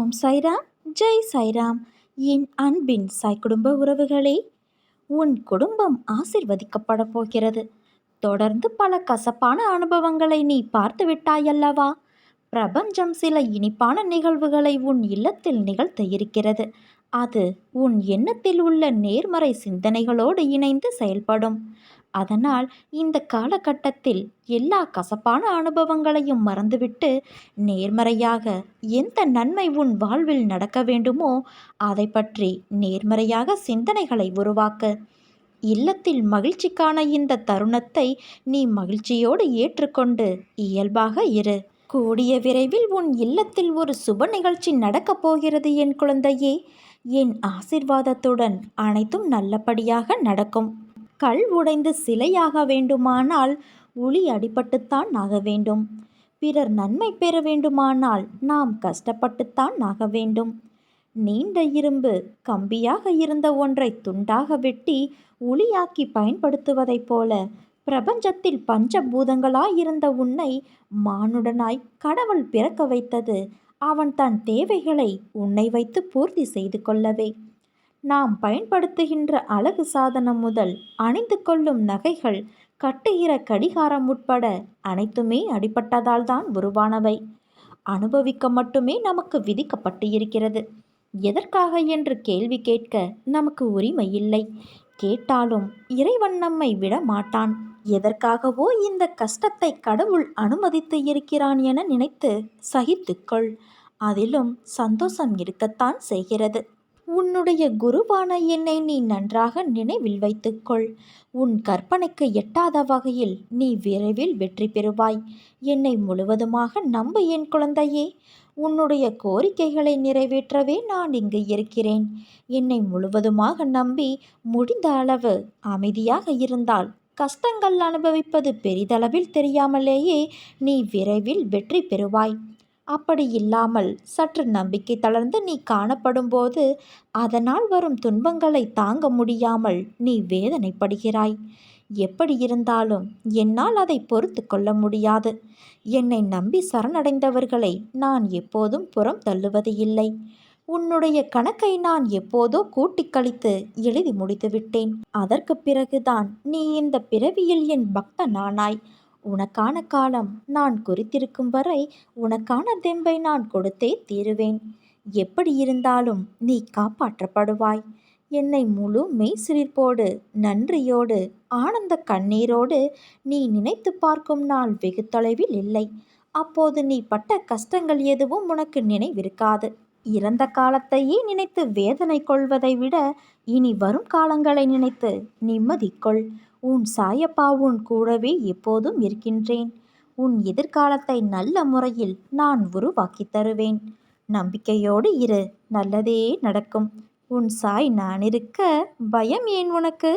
ஓம் சாய்ராம், ஜெய் சாய்ராம். என் அன்பின் சாய் குடும்ப உறவுகளே, உன் குடும்பம் ஆசிர்வதிக்கப்பட போகிறது. தொடர்ந்து பல கசப்பான அனுபவங்களை நீ பார்த்து விட்டாயல்லவா? பிரபஞ்சம் சில இனிப்பான நிகழ்வுகளை உன் இல்லத்தில் நிகழ்த்த இருக்கிறது. அது உன் எண்ணத்தில் உள்ள நேர்மறை சிந்தனைகளோடு இணைந்து செயல்படும். அதனால் இந்த காலகட்டத்தில் எல்லா கசப்பான அனுபவங்களையும் மறந்துவிட்டு நேர்மறையாக எந்த நன்மை உன் வாழ்வில் நடக்க வேண்டுமோ அதை பற்றி நேர்மறையாக சிந்தனைகளை உருவாக்க. இல்லத்தில் மகிழ்ச்சிக்கான இந்த தருணத்தை நீ மகிழ்ச்சியோடு ஏற்றுக்கொண்டு இயல்பாக இரு. கூடிய விரைவில் உன் இல்லத்தில் ஒரு சுப நிகழ்ச்சி நடக்கப் போகிறது என் குழந்தையே. என் ஆசிர்வாதத்துடன் அனைத்தும் நல்லபடியாக நடக்கும். கல் உடைந்து சிலையாக வேண்டுமானால் உளி அடிபட்டுத்தான் ஆக வேண்டும். பிறர் நன்மை பெற வேண்டுமானால் நாம் கஷ்டப்பட்டுத்தான் ஆக வேண்டும். நீண்ட இரும்பு கம்பியாக இருந்த ஒன்றை துண்டாக வெட்டி உளியாக்கி பயன்படுத்துவதைப் போல பிரபஞ்சத்தில் பஞ்சபூதங்களாயிருந்த உன்னை மானுடனாய் கடவுள் பிறக்க வைத்தது அவன் தன் தேவைகளை உன்னை வைத்து பூர்த்தி செய்து கொள்ளவே. நாம் பயன்படுத்துகின்ற அழகு சாதனம் முதல் அணிந்து கொள்ளும் நகைகள், கட்டுகிற கடிகாரம் உட்பட அனைத்துமே அடிபட்டதால் தான் உருவானவை. அனுபவிக்க மட்டுமே நமக்கு விதிக்கப்பட்டு இருக்கிறது. எதற்காக என்று கேள்வி கேட்க நமக்கு உரிமை இல்லை. கேட்டாலும் இறைவன் நம்மை விட மாட்டான். எதற்காகவோ இந்த கஷ்டத்தை கடவுள் அனுமதித்து இருக்கிறான் என நினைத்து சகித்துக்கொள். அதிலும் சந்தோஷம் இருக்கத்தான் செய்கிறது. உன்னுடைய குருவான என்னை நீ நன்றாக நினைவில் வைத்துக்கொள். உன் கற்பனைக்கு எட்டாத வகையில் நீ விரைவில் வெற்றி பெறுவாய். என்னை முழுவதுமாக நம்பு என் குழந்தையே. உன்னுடைய கோரிக்கைகளை நிறைவேற்றவே நான் இங்கு இருக்கிறேன். என்னை முழுவதுமாக நம்பி முடிந்த அளவு அமைதியாக இருந்தால் கஷ்டங்கள் அனுபவிப்பது பெரிதளவில் தெரியாமலேயே நீ விரைவில் வெற்றி பெறுவாய். அப்படி இல்லாமல் சற்று நம்பிக்கை தளர்ந்து நீ காணப்படும்போது அதனால் வரும் துன்பங்களை தாங்க முடியாமல் நீ வேதனைப்படுகிறாய். எப்படி இருந்தாலும் என்னால் அதை பொறுத்து கொள்ள முடியாது. என்னை நம்பி சரணடைந்தவர்களை நான் எப்போதும் புறம் தள்ளுவது இல்லை. உன்னுடைய கணக்கை நான் எப்போதோ கூட்டி கழித்து எழுதி முடித்து விட்டேன். அதற்கு பிறகுதான் நீ இந்த பிறவியில் என் பக்தனானாய். உனக்கான காலம் நான் குறித்திருக்கும் வரை உனக்கான தெம்பை நான் கொடுத்தே தீருவேன். எப்படி இருந்தாலும் நீ காப்பாற்றப்படுவாய். என்னை முழு மெய்சிலிர்ப்போடு, நன்றியோடு, ஆனந்த கண்ணீரோடு நீ நினைத்து பார்க்கும் நாள் வெகு தொலைவில் இல்லை. அப்போது நீ பட்ட கஷ்டங்கள் எதுவும் உனக்கு நினைவிருக்காது. இறந்த காலத்தையே நினைத்து வேதனை கொள்வதை விட இனி வரும் காலங்களை நினைத்து நிம்மதி கொள். உன் சாயப்பா உன் கூடவே எப்போதும் இருக்கின்றேன். உன் எதிர்காலத்தை நல்ல முறையில் நான் உருவாக்கி தருவேன். நம்பிக்கையோடு இரு, நல்லதே நடக்கும். உன் சாய் நான் இருக்க பயம் ஏன் உனக்கு?